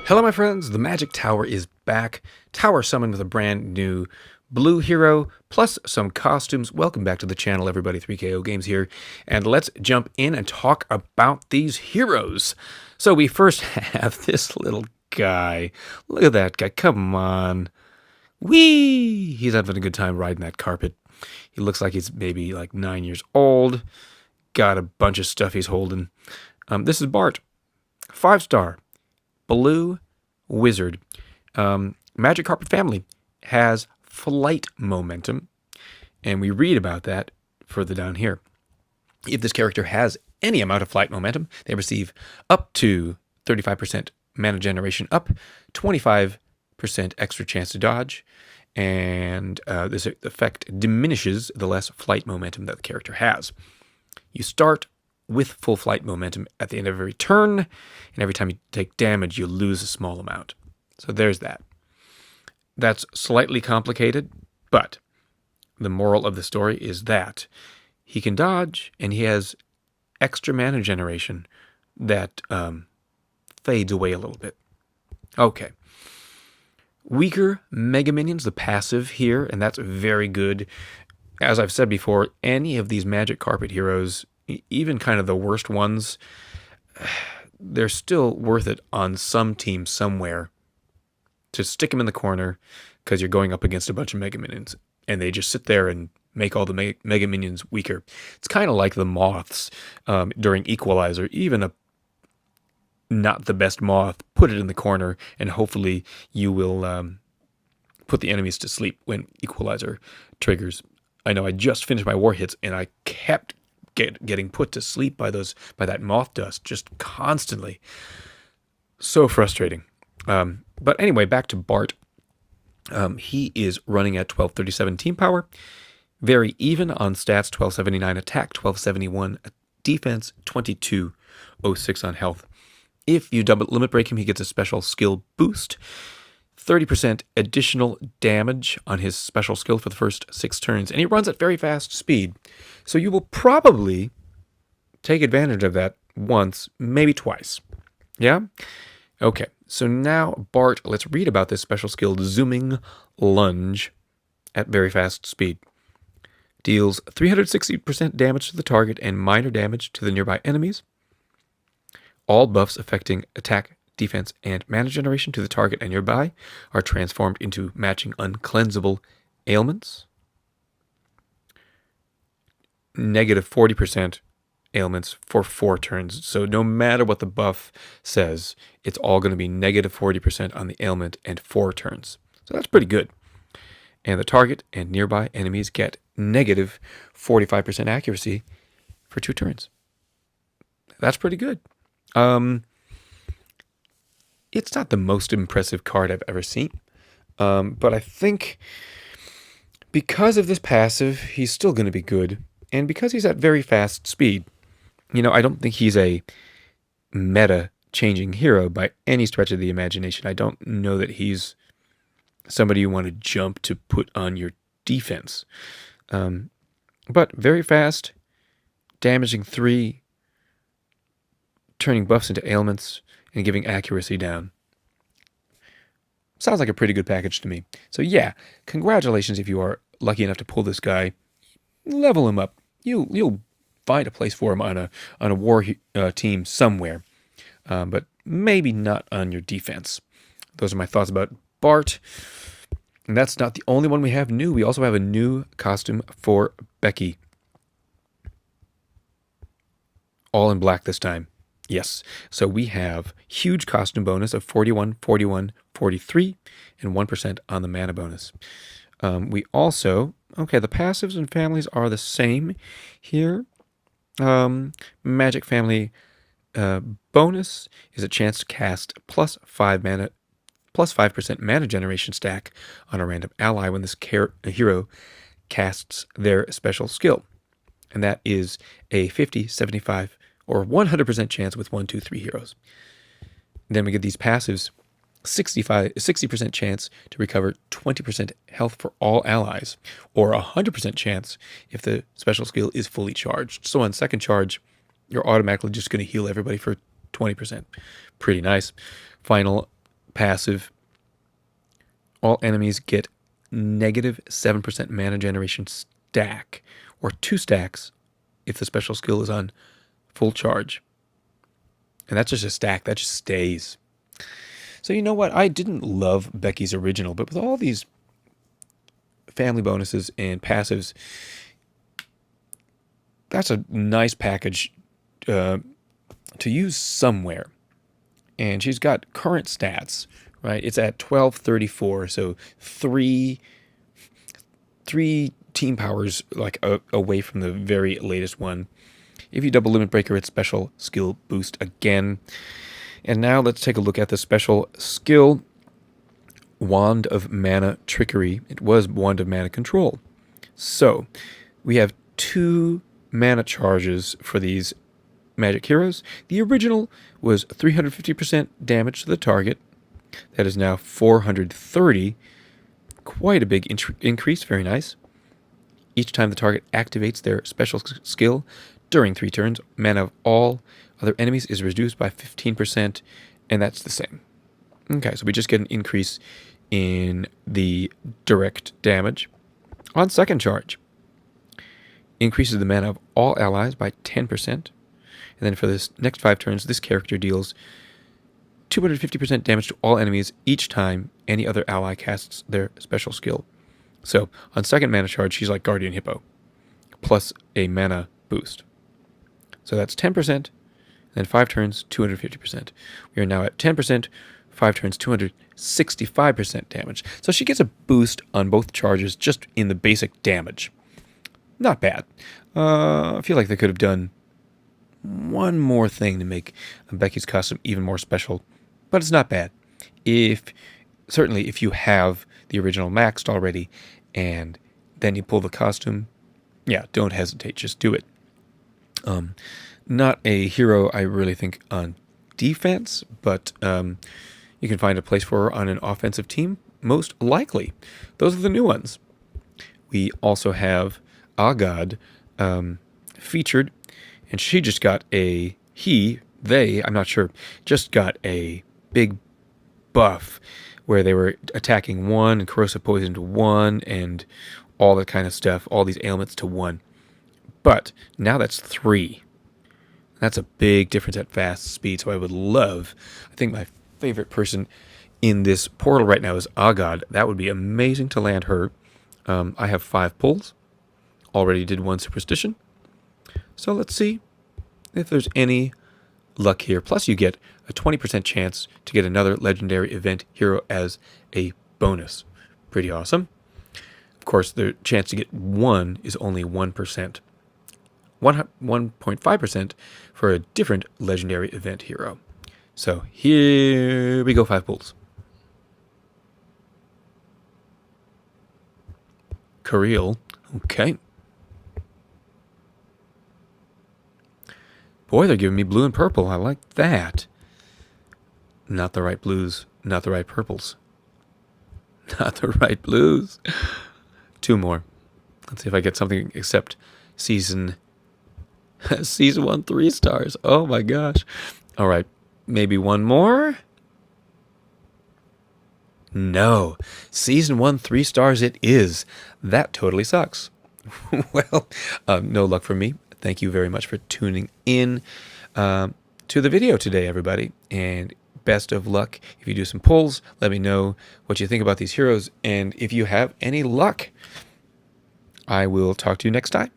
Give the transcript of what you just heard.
Hello, my friends. The Magic Tower is back. Tower summoned with a brand new blue hero, plus some costumes. Welcome back to the channel, everybody. 3KO Games here. And let's jump in and talk about these heroes. So we first have this little guy. Look at that guy. Come on. Whee! He's having a good time riding that carpet. He looks like he's maybe like 9 years old. Got a bunch of stuff he's holding. This is Bart. 5-star. Blue wizard. Magic Carpet family has flight momentum, and we read about that further down here. If this character has any amount of flight momentum, they receive up to 35% mana generation up, 25% extra chance to dodge, and this effect diminishes the less flight momentum that the character has. You start with full flight momentum at the end of every turn, and every time you take damage, you lose a small amount. So there's that. That's slightly complicated, but the moral of the story is that he can dodge, and he has extra mana generation that fades away a little bit. Okay. Weaker Mega Minions, the passive here, and that's very good. As I've said before, any of these Magic Carpet heroes, even kind of the worst ones, they're still worth it on some team somewhere to stick them in the corner because you're going up against a bunch of Mega Minions, and they just sit there and make all the Mega Minions weaker. It's kind of like the moths during Equalizer. Even a not the best moth, put it in the corner, and hopefully you will put the enemies to sleep when Equalizer triggers. I know I just finished my war hits, and I kept getting put to sleep by that moth dust just constantly. So frustrating. But anyway, back to Bart. He is running at 1237 team power, very even on stats, 1279 attack, 1271 defense, 2206 on health. If you double limit break him, he gets a special skill boost, 30% additional damage on his special skill for the first 6 turns, and he runs at very fast speed. So you will probably take advantage of that once, maybe twice. Yeah? Okay, so now, Bart, let's read about this special skill, Zooming Lunge, at very fast speed. Deals 360% damage to the target and minor damage to the nearby enemies. All buffs affecting attack, defense, and mana generation to the target and nearby are transformed into matching uncleansable ailments. Negative 40% ailments for 4 turns. So no matter what the buff says, it's all going to be negative 40% on the ailment and 4 turns. So that's pretty good. And the target and nearby enemies get negative 45% accuracy for 2 turns. That's pretty good. It's not the most impressive card I've ever seen, but I think because of this passive, he's still going to be good, and because he's at very fast speed, I don't think he's a meta-changing hero by any stretch of the imagination. I don't know that he's somebody you want to jump to put on your defense, but very fast, damaging 3, turning buffs into ailments, and giving accuracy down. Sounds like a pretty good package to me. So yeah, congratulations if you are lucky enough to pull this guy. Level him up. You'll find a place for him on a war team somewhere, but maybe not on your defense. Those are my thoughts about Bart. And that's not the only one we have new. We also have a new costume for Becky. All in black this time. Yes, so we have huge costume bonus of 41, 41, 43, and 1% on the mana bonus. We also, the passives and families are the same here. Magic family bonus is a chance to cast plus 5% mana generation stack on a random ally when this hero casts their special skill. And that is a 50, 75, or 100% chance with 1, 2, 3 heroes. Then we get these passives, 60% chance to recover 20% health for all allies, or 100% chance if the special skill is fully charged. So on second charge, you're automatically just going to heal everybody for 20%. Pretty nice. Final passive. All enemies get negative 7% mana generation stack, or 2 stacks if the special skill is on full charge. And that's just a stack, that just stays. So you know what? I didn't love Becky's original, but with all these family bonuses and passives, that's a nice package to use somewhere. And she's got current stats, right? It's at 1234, so three team powers like away from the very latest one. If you double Limit Breaker, it's special skill boost again. And now let's take a look at the special skill, Wand of Mana Trickery. It was Wand of Mana Control. So we have 2 mana charges for these magic heroes. The original was 350% damage to the target. That is now 430. Quite a big increase. Very nice. Each time the target activates their special skill during 3 turns, mana of all other enemies is reduced by 15%, and that's the same. Okay, so we just get an increase in the direct damage. On second charge, increases the mana of all allies by 10%. And then for this next 5 turns, this character deals 250% damage to all enemies each time any other ally casts their special skill. So on second mana charge, she's like Guardian Hippo, plus a mana boost. So that's 10%, then 5 turns, 250%. We are now at 10%, 5 turns, 265% damage. So she gets a boost on both charges just in the basic damage. Not bad. I feel like they could have done one more thing to make Becky's costume even more special, but it's not bad. Certainly if you have the original maxed already and then you pull the costume, yeah, don't hesitate, just do it. Not a hero I really think on defense, but you can find a place for her on an offensive team, most likely. Those are the new ones. We also have Agadh featured, and she just got I'm not sure, just got a big buff where they were attacking 1 and corrosive poison to 1 and all that kind of stuff, all these ailments to 1. But now that's 3. That's a big difference at fast speed, so I think my favorite person in this portal right now is Agadh. That would be amazing to land her. I have 5 pulls. Already did 1 superstition. So let's see if there's any luck here. Plus you get a 20% chance to get another legendary event hero as a bonus. Pretty awesome. Of course, the chance to get 1 is only 1%. 1.5% for a different legendary event hero. So here we go, 5 pulls. Kirill. Okay. Boy, they're giving me blue and purple. I like that. Not the right blues. Not the right purples. Not the right blues. 2 more. Let's see if I get something except season 1 3 stars. Oh my gosh. All right. Maybe 1 more. No. Season 1 3 stars it is. That totally sucks. Well, no luck for me. Thank you very much for tuning in to the video today, everybody. And best of luck. If you do some pulls, let me know what you think about these heroes. And if you have any luck, I will talk to you next time.